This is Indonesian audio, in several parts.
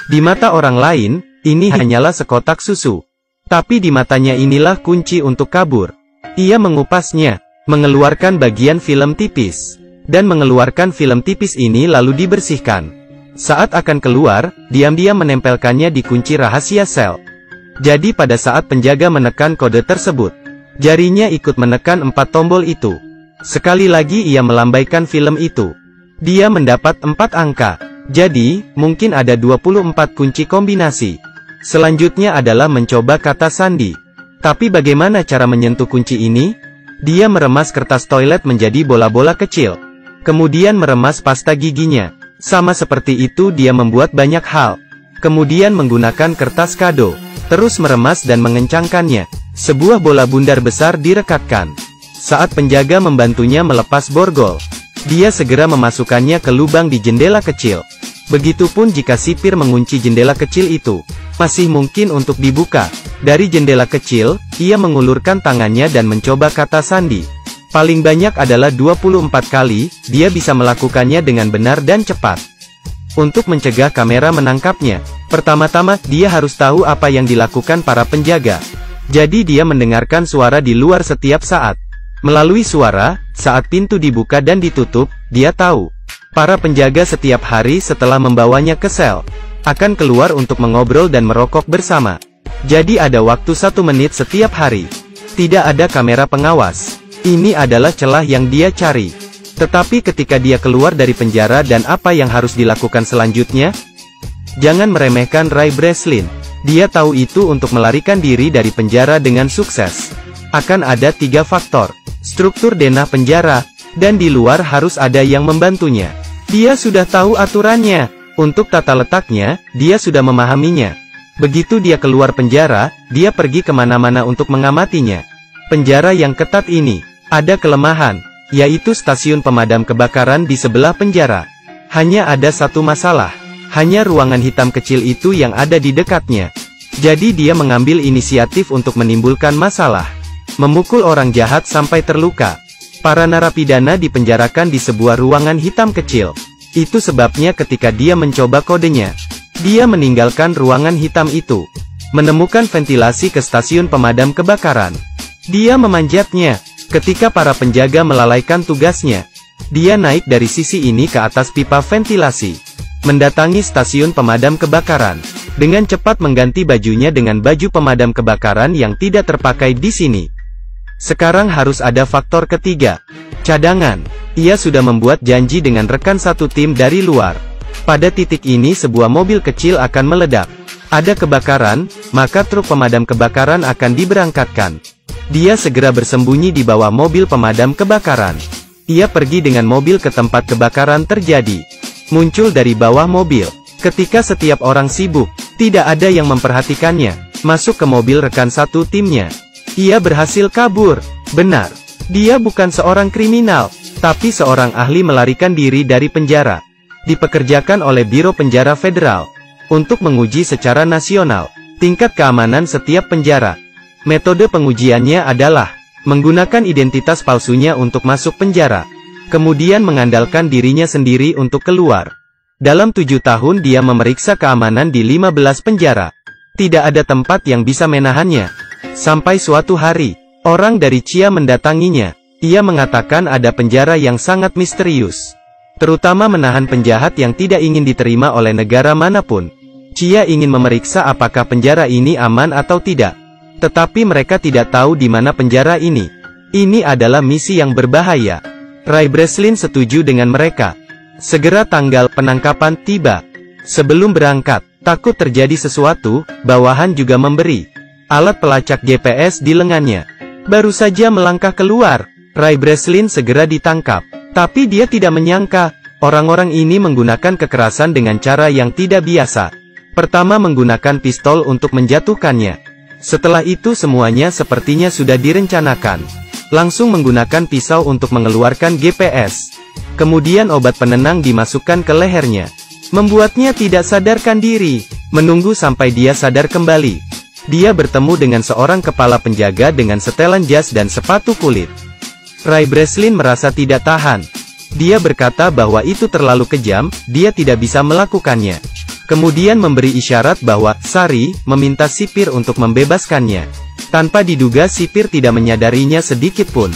Di mata orang lain, ini hanyalah sekotak susu. Tapi di matanya inilah kunci untuk kabur. Ia mengupasnya, mengeluarkan bagian film tipis, dan mengeluarkan film tipis ini lalu dibersihkan. Saat akan keluar, diam-diam menempelkannya di kunci rahasia sel. Jadi pada saat penjaga menekan kode tersebut, jarinya ikut menekan 4 tombol itu. Sekali lagi ia melambaikan film itu. Dia mendapat 4 angka. Jadi, mungkin ada 24 kunci kombinasi. Selanjutnya adalah mencoba kata sandi. Tapi bagaimana cara menyentuh kunci ini? Dia meremas kertas toilet menjadi bola-bola kecil. Kemudian meremas pasta giginya. Sama seperti itu dia membuat banyak hal. Kemudian menggunakan kertas kado. Terus meremas dan mengencangkannya. Sebuah bola bundar besar direkatkan. Saat penjaga membantunya melepas borgol, dia segera memasukkannya ke lubang di jendela kecil. Begitupun jika sipir mengunci jendela kecil itu, masih mungkin untuk dibuka. Dari jendela kecil, ia mengulurkan tangannya dan mencoba kata sandi. Paling banyak adalah 24 kali, dia bisa melakukannya dengan benar dan cepat. Untuk mencegah kamera menangkapnya, pertama-tama, dia harus tahu apa yang dilakukan para penjaga. Jadi dia mendengarkan suara di luar setiap saat. Melalui suara, saat pintu dibuka dan ditutup, dia tahu. Para penjaga setiap hari setelah membawanya ke sel, akan keluar untuk mengobrol dan merokok bersama. Jadi ada waktu 1 menit setiap hari. Tidak ada kamera pengawas. Ini adalah celah yang dia cari. Tetapi ketika dia keluar dari penjara dan apa yang harus dilakukan selanjutnya? Jangan meremehkan Ray Breslin. Dia tahu itu untuk melarikan diri dari penjara dengan sukses. Akan ada 3 faktor. Struktur denah penjara, dan di luar harus ada yang membantunya. Dia sudah tahu aturannya. Untuk tata letaknya, dia sudah memahaminya. Begitu dia keluar penjara, dia pergi kemana-mana untuk mengamatinya. Penjara yang ketat ini, ada kelemahan, yaitu stasiun pemadam kebakaran di sebelah penjara. Hanya ada satu masalah, hanya ruangan hitam kecil itu yang ada di dekatnya. Jadi dia mengambil inisiatif untuk menimbulkan masalah. Memukul orang jahat sampai terluka. Para narapidana dipenjarakan di sebuah ruangan hitam kecil. Itu sebabnya ketika dia mencoba kodenya, dia meninggalkan ruangan hitam itu. Menemukan ventilasi ke stasiun pemadam kebakaran. Dia memanjatnya. Ketika para penjaga melalaikan tugasnya, dia naik dari sisi ini ke atas pipa ventilasi. Mendatangi stasiun pemadam kebakaran. Dengan cepat mengganti bajunya dengan baju pemadam kebakaran yang tidak terpakai di sini. Sekarang harus ada faktor ketiga. Cadangan. Ia sudah membuat janji dengan rekan satu tim dari luar. Pada titik ini sebuah mobil kecil akan meledak. Ada kebakaran, maka truk pemadam kebakaran akan diberangkatkan. Dia segera bersembunyi di bawah mobil pemadam kebakaran. Ia pergi dengan mobil ke tempat kebakaran terjadi. Muncul dari bawah mobil. Ketika setiap orang sibuk, tidak ada yang memperhatikannya. Masuk ke mobil rekan satu timnya. Ia berhasil kabur. Benar. Dia bukan seorang kriminal, tapi seorang ahli melarikan diri dari penjara. Dipekerjakan oleh Biro Penjara Federal untuk menguji secara nasional tingkat keamanan setiap penjara. Metode pengujiannya adalah menggunakan identitas palsunya untuk masuk penjara, kemudian mengandalkan dirinya sendiri untuk keluar. Dalam 7 tahun dia memeriksa keamanan di 15 penjara. Tidak ada tempat yang bisa menahannya. Sampai suatu hari, orang dari Chia mendatanginya. Ia mengatakan ada penjara yang sangat misterius, terutama menahan penjahat yang tidak ingin diterima oleh negara manapun. Chia ingin memeriksa apakah penjara ini aman atau tidak. Tetapi mereka tidak tahu di mana penjara ini. Ini adalah misi yang berbahaya. Ray Breslin setuju dengan mereka. Segera tanggal penangkapan tiba. Sebelum berangkat, takut terjadi sesuatu, bawahan juga memberi alat pelacak GPS di lengannya. Baru saja melangkah keluar, Ray Breslin segera ditangkap. Tapi dia tidak menyangka, orang-orang ini menggunakan kekerasan dengan cara yang tidak biasa. Pertama menggunakan pistol untuk menjatuhkannya. Setelah itu semuanya sepertinya sudah direncanakan. Langsung menggunakan pisau untuk mengeluarkan GPS. Kemudian obat penenang dimasukkan ke lehernya. Membuatnya tidak sadarkan diri. Menunggu sampai dia sadar kembali. Dia bertemu dengan seorang kepala penjaga dengan setelan jas dan sepatu kulit. Ray Breslin merasa tidak tahan. Dia berkata bahwa itu terlalu kejam, dia tidak bisa melakukannya. Kemudian memberi isyarat bahwa Sari meminta sipir untuk membebaskannya. Tanpa diduga sipir tidak menyadarinya sedikit pun.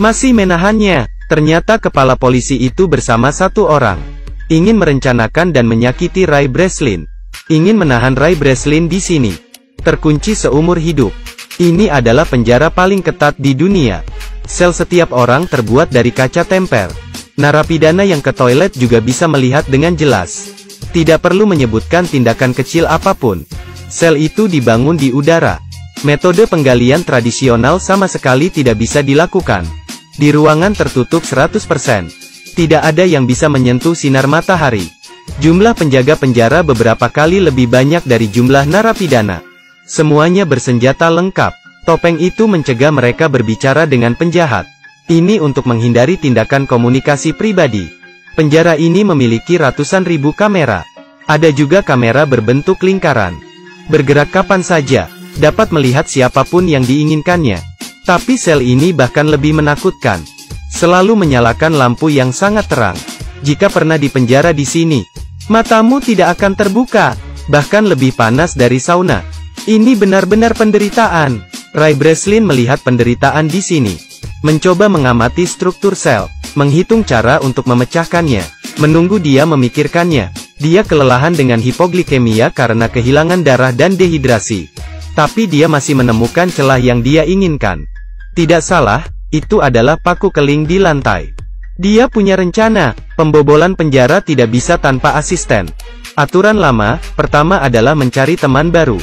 Masih menahannya. Ternyata kepala polisi itu bersama satu orang. Ingin merencanakan dan menyakiti Ray Breslin. Ingin menahan Ray Breslin di sini. Terkunci seumur hidup. Ini adalah penjara paling ketat di dunia. Sel setiap orang terbuat dari kaca temper. Narapidana yang ke toilet juga bisa melihat dengan jelas. Tidak perlu menyebutkan tindakan kecil apapun. Sel itu dibangun di udara. Metode penggalian tradisional sama sekali tidak bisa dilakukan. Di ruangan tertutup 100%. Tidak ada yang bisa menyentuh sinar matahari. Jumlah penjaga penjara beberapa kali lebih banyak dari jumlah narapidana. Semuanya bersenjata lengkap. Topeng itu mencegah mereka berbicara dengan penjahat. Ini untuk menghindari tindakan komunikasi pribadi. Penjara ini memiliki ratusan ribu kamera. Ada juga kamera berbentuk lingkaran. Bergerak kapan saja, dapat melihat siapapun yang diinginkannya. Tapi sel ini bahkan lebih menakutkan. Selalu menyalakan lampu yang sangat terang. Jika pernah dipenjara di sini, matamu tidak akan terbuka. Bahkan lebih panas dari sauna. Ini benar-benar penderitaan. Ray Breslin melihat penderitaan di sini. Mencoba mengamati struktur sel. Menghitung cara untuk memecahkannya. Menunggu dia memikirkannya. Dia kelelahan dengan hipoglikemia karena kehilangan darah dan dehidrasi. Tapi dia masih menemukan celah yang dia inginkan. Tidak salah, itu adalah paku keling di lantai. Dia punya rencana. Pembobolan penjara tidak bisa tanpa asisten. Aturan lama, pertama adalah mencari teman baru.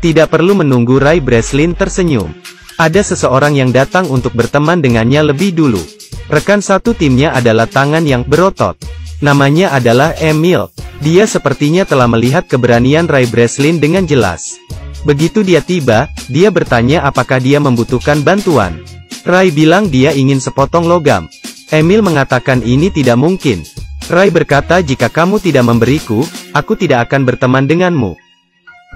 Tidak perlu menunggu Ray Breslin tersenyum. Ada seseorang yang datang untuk berteman dengannya lebih dulu. Rekan satu timnya adalah tangan yang berotot. Namanya adalah Emil. Dia sepertinya telah melihat keberanian Ray Breslin dengan jelas. Begitu dia tiba, dia bertanya apakah dia membutuhkan bantuan. Ray bilang dia ingin sepotong logam. Emil mengatakan ini tidak mungkin. Ray berkata jika kamu tidak memberiku, aku tidak akan berteman denganmu.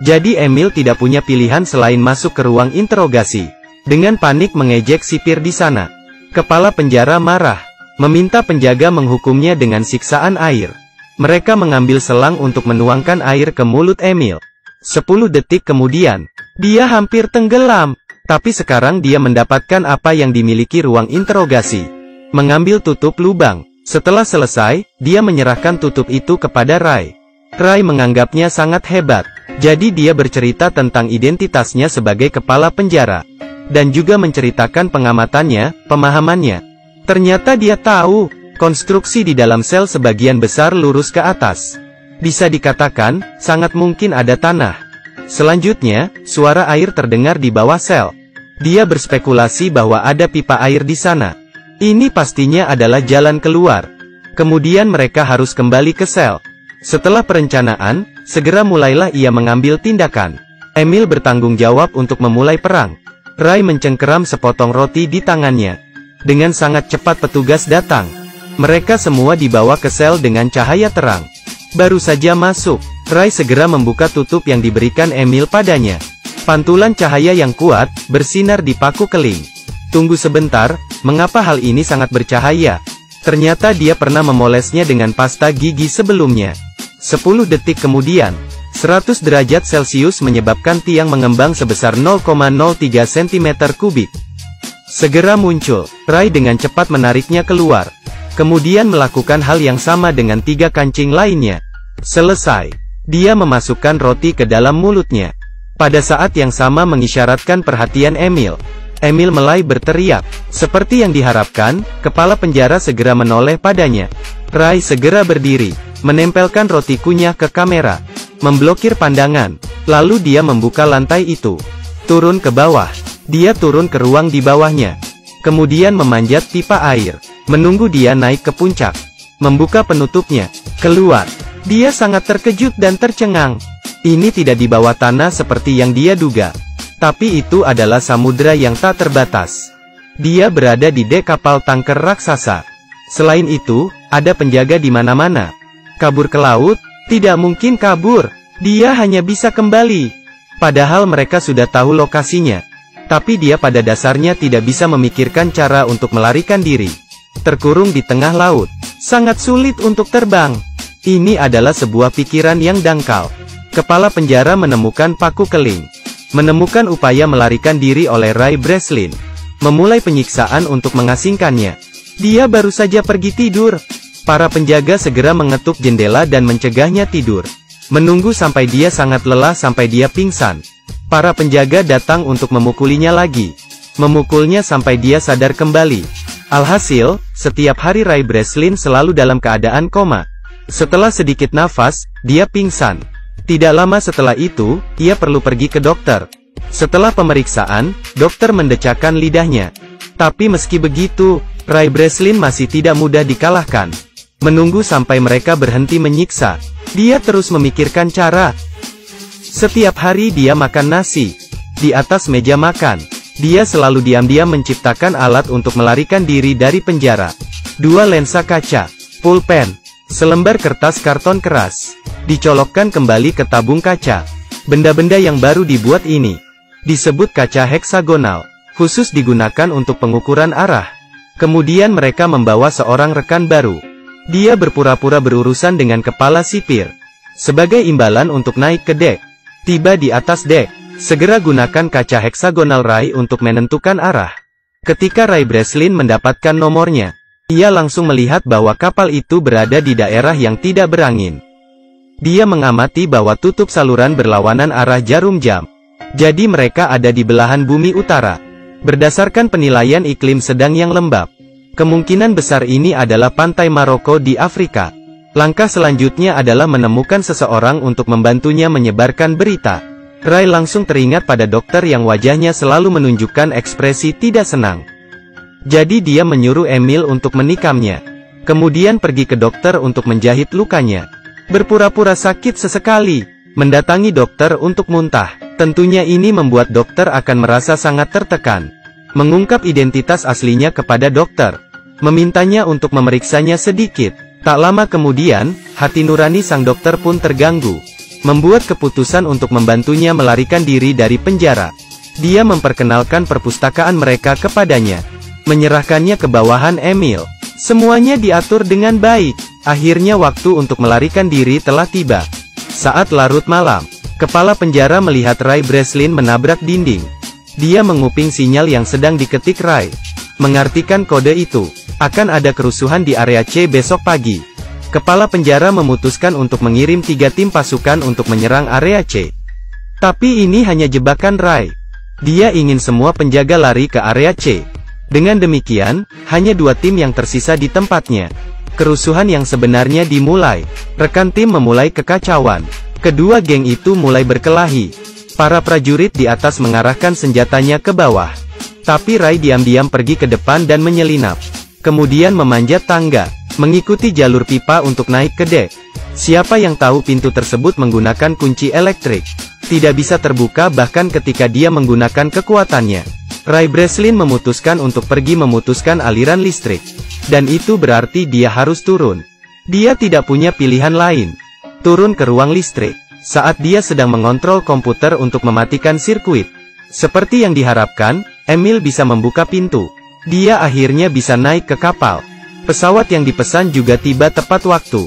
Jadi Emil tidak punya pilihan selain masuk ke ruang interogasi. Dengan panik mengejek sipir di sana. Kepala penjara marah, meminta penjaga menghukumnya dengan siksaan air. Mereka mengambil selang untuk menuangkan air ke mulut Emil. 10 detik kemudian, dia hampir tenggelam. Tapi sekarang dia mendapatkan apa yang dimiliki ruang interogasi. Mengambil tutup lubang. Setelah selesai, dia menyerahkan tutup itu kepada Ray. Ray menganggapnya sangat hebat. Jadi dia bercerita tentang identitasnya sebagai kepala penjara. Dan juga menceritakan pengamatannya, pemahamannya. Ternyata dia tahu, konstruksi di dalam sel sebagian besar lurus ke atas. Bisa dikatakan, sangat mungkin ada tanah. Selanjutnya, suara air terdengar di bawah sel. Dia berspekulasi bahwa ada pipa air di sana. Ini pastinya adalah jalan keluar. Kemudian mereka harus kembali ke sel. Setelah perencanaan, segera mulailah ia mengambil tindakan. Emil bertanggung jawab untuk memulai perang. Ray mencengkeram sepotong roti di tangannya. Dengan sangat cepat petugas datang. Mereka semua dibawa ke sel dengan cahaya terang. Baru saja masuk, Ray segera membuka tutup yang diberikan Emil padanya. Pantulan cahaya yang kuat, bersinar di paku keling. Tunggu sebentar, mengapa hal ini sangat bercahaya? Ternyata dia pernah memolesnya dengan pasta gigi sebelumnya. 10 detik kemudian, 100 derajat Celcius menyebabkan tiang mengembang sebesar 0,03 cm3. Segera muncul, Ray dengan cepat menariknya keluar. Kemudian melakukan hal yang sama dengan 3 kancing lainnya. Selesai. Dia memasukkan roti ke dalam mulutnya. Pada saat yang sama mengisyaratkan perhatian Emil. Emil mulai berteriak. Seperti yang diharapkan, kepala penjara segera menoleh padanya. Ray segera berdiri, menempelkan roti kunyah ke kamera. Memblokir pandangan. Lalu dia membuka lantai itu. Turun ke bawah. Dia turun ke ruang di bawahnya. Kemudian memanjat pipa air. Menunggu dia naik ke puncak. Membuka penutupnya. Keluar. Dia sangat terkejut dan tercengang. Ini tidak di bawah tanah seperti yang dia duga. Tapi itu adalah samudera yang tak terbatas. Dia berada di dek kapal tanker raksasa. Selain itu, ada penjaga di mana-mana. Kabur ke laut? Tidak mungkin kabur. Dia hanya bisa kembali. Padahal mereka sudah tahu lokasinya. Tapi dia pada dasarnya tidak bisa memikirkan cara untuk melarikan diri. Terkurung di tengah laut. Sangat sulit untuk terbang. Ini adalah sebuah pikiran yang dangkal. Kepala penjara menemukan paku keling. Menemukan upaya melarikan diri oleh Ray Breslin. Memulai penyiksaan untuk mengasingkannya. Dia baru saja pergi tidur. Para penjaga segera mengetuk jendela dan mencegahnya tidur. Menunggu sampai dia sangat lelah sampai dia pingsan. Para penjaga datang untuk memukulinya lagi. Memukulnya sampai dia sadar kembali. Alhasil, setiap hari Ray Breslin selalu dalam keadaan koma. Setelah sedikit nafas, dia pingsan. Tidak lama setelah itu, ia perlu pergi ke dokter. Setelah pemeriksaan, dokter mendecakkan lidahnya. Tapi meski begitu, Ray Breslin masih tidak mudah dikalahkan. Menunggu sampai mereka berhenti menyiksa, dia terus memikirkan cara. Setiap hari dia makan nasi. Di atas meja makan, dia selalu diam-diam menciptakan alat untuk melarikan diri dari penjara. 2 lensa kaca, pulpen, selembar kertas karton keras, dicolokkan kembali ke tabung kaca. Benda-benda yang baru dibuat ini disebut kaca heksagonal, khusus digunakan untuk pengukuran arah. Kemudian mereka membawa seorang rekan baru. Dia berpura-pura berurusan dengan kepala sipir. Sebagai imbalan untuk naik ke dek. Tiba di atas dek, segera gunakan kaca heksagonal Ray untuk menentukan arah. Ketika Ray Breslin mendapatkan nomornya, ia langsung melihat bahwa kapal itu berada di daerah yang tidak berangin. Dia mengamati bahwa tutup saluran berlawanan arah jarum jam. Jadi mereka ada di belahan bumi utara. Berdasarkan penilaian iklim sedang yang lembab, kemungkinan besar ini adalah pantai Maroko di Afrika. Langkah selanjutnya adalah menemukan seseorang untuk membantunya menyebarkan berita. Ray langsung teringat pada dokter yang wajahnya selalu menunjukkan ekspresi tidak senang. Jadi dia menyuruh Emil untuk menikamnya. Kemudian pergi ke dokter untuk menjahit lukanya. Berpura-pura sakit sesekali, mendatangi dokter untuk muntah. Tentunya ini membuat dokter akan merasa sangat tertekan. Mengungkap identitas aslinya kepada dokter. Memintanya untuk memeriksanya sedikit. Tak lama kemudian, hati nurani sang dokter pun terganggu. Membuat keputusan untuk membantunya melarikan diri dari penjara. Dia memperkenalkan perpustakaan mereka kepadanya. Menyerahkannya ke bawahan Emil. Semuanya diatur dengan baik. Akhirnya waktu untuk melarikan diri telah tiba. Saat larut malam, kepala penjara melihat Ray Breslin menabrak dinding. Dia menguping sinyal yang sedang diketik Ray. Mengartikan kode itu, akan ada kerusuhan di area C besok pagi. Kepala penjara memutuskan untuk mengirim 3 tim pasukan untuk menyerang area C. Tapi ini hanya jebakan Ray. Dia ingin semua penjaga lari ke area C. Dengan demikian, hanya 2 tim yang tersisa di tempatnya. Kerusuhan yang sebenarnya dimulai. Rekan tim memulai kekacauan. Kedua geng itu mulai berkelahi. Para prajurit di atas mengarahkan senjatanya ke bawah. Tapi Ray diam-diam pergi ke depan dan menyelinap. Kemudian memanjat tangga, mengikuti jalur pipa untuk naik ke dek. Siapa yang tahu pintu tersebut menggunakan kunci elektrik. Tidak bisa terbuka bahkan ketika dia menggunakan kekuatannya. Ray Breslin memutuskan untuk pergi memutuskan aliran listrik. Dan itu berarti dia harus turun. Dia tidak punya pilihan lain. Turun ke ruang listrik. Saat dia sedang mengontrol komputer untuk mematikan sirkuit. Seperti yang diharapkan, Emil bisa membuka pintu. Dia akhirnya bisa naik ke kapal. Pesawat yang dipesan juga tiba tepat waktu.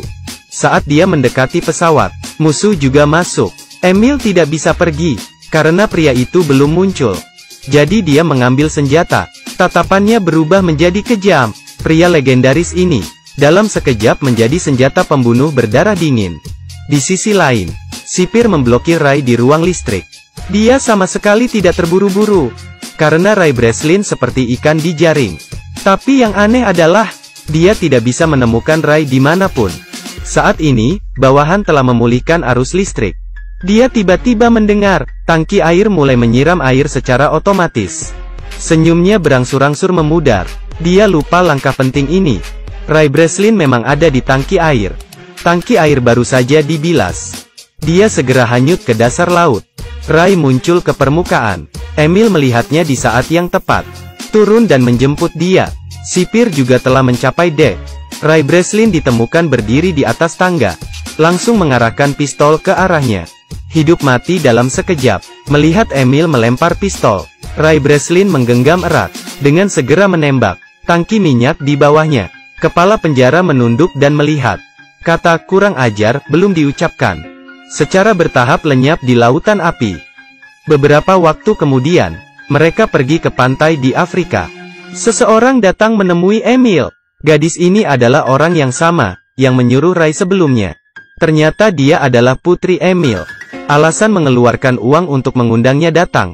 Saat dia mendekati pesawat, musuh juga masuk. Emil tidak bisa pergi, karena pria itu belum muncul. Jadi dia mengambil senjata. Tatapannya berubah menjadi kejam. Pria legendaris ini, dalam sekejap menjadi senjata pembunuh berdarah dingin. Di sisi lain, sipir memblokir Ray di ruang listrik. Dia sama sekali tidak terburu-buru, karena Ray Breslin seperti ikan di jaring. Tapi yang aneh adalah, dia tidak bisa menemukan Ray dimanapun. Saat ini, bawahan telah memulihkan arus listrik. Dia tiba-tiba mendengar, tangki air mulai menyiram air secara otomatis. Senyumnya berangsur-angsur memudar. Dia lupa langkah penting ini. Ray Breslin memang ada di tangki air. Tangki air baru saja dibilas. Dia segera hanyut ke dasar laut. Ray muncul ke permukaan. Emil melihatnya di saat yang tepat. Turun dan menjemput dia. Sipir juga telah mencapai dek. Ray Breslin ditemukan berdiri di atas tangga. Langsung mengarahkan pistol ke arahnya. Hidup mati dalam sekejap. Melihat Emil melempar pistol, Ray Breslin menggenggam erat. Dengan segera menembak. Tangki minyak di bawahnya. Kepala penjara menunduk dan melihat. Kata "kurang ajar" belum diucapkan. Secara bertahap lenyap di lautan api. Beberapa waktu kemudian, mereka pergi ke pantai di Afrika. Seseorang datang menemui Emil. Gadis ini adalah orang yang sama, yang menyuruh Rai sebelumnya. Ternyata dia adalah putri Emil. Alasan mengeluarkan uang untuk mengundangnya datang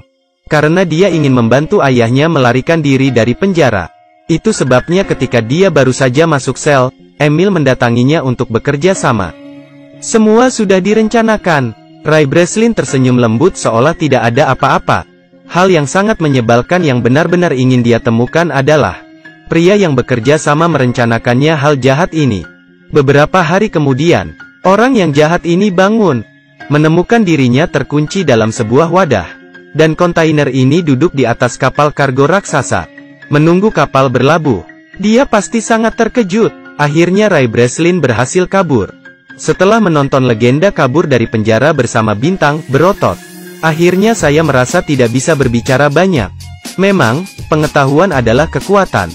karena dia ingin membantu ayahnya melarikan diri dari penjara. Itu sebabnya ketika dia baru saja masuk sel, Emil mendatanginya untuk bekerja sama. Semua sudah direncanakan. Rai Breslin tersenyum lembut seolah tidak ada apa-apa. Hal yang sangat menyebalkan yang benar-benar ingin dia temukan adalah pria yang bekerja sama merencanakannya hal jahat ini. Beberapa hari kemudian, orang yang jahat ini bangun, menemukan dirinya terkunci dalam sebuah wadah. Dan kontainer ini duduk di atas kapal kargo raksasa, menunggu kapal berlabuh. Dia pasti sangat terkejut. Akhirnya Rai Breslin berhasil kabur. Setelah menonton legenda kabur dari penjara bersama bintang berotot, akhirnya saya merasa tidak bisa berbicara banyak. Memang, pengetahuan adalah kekuatan.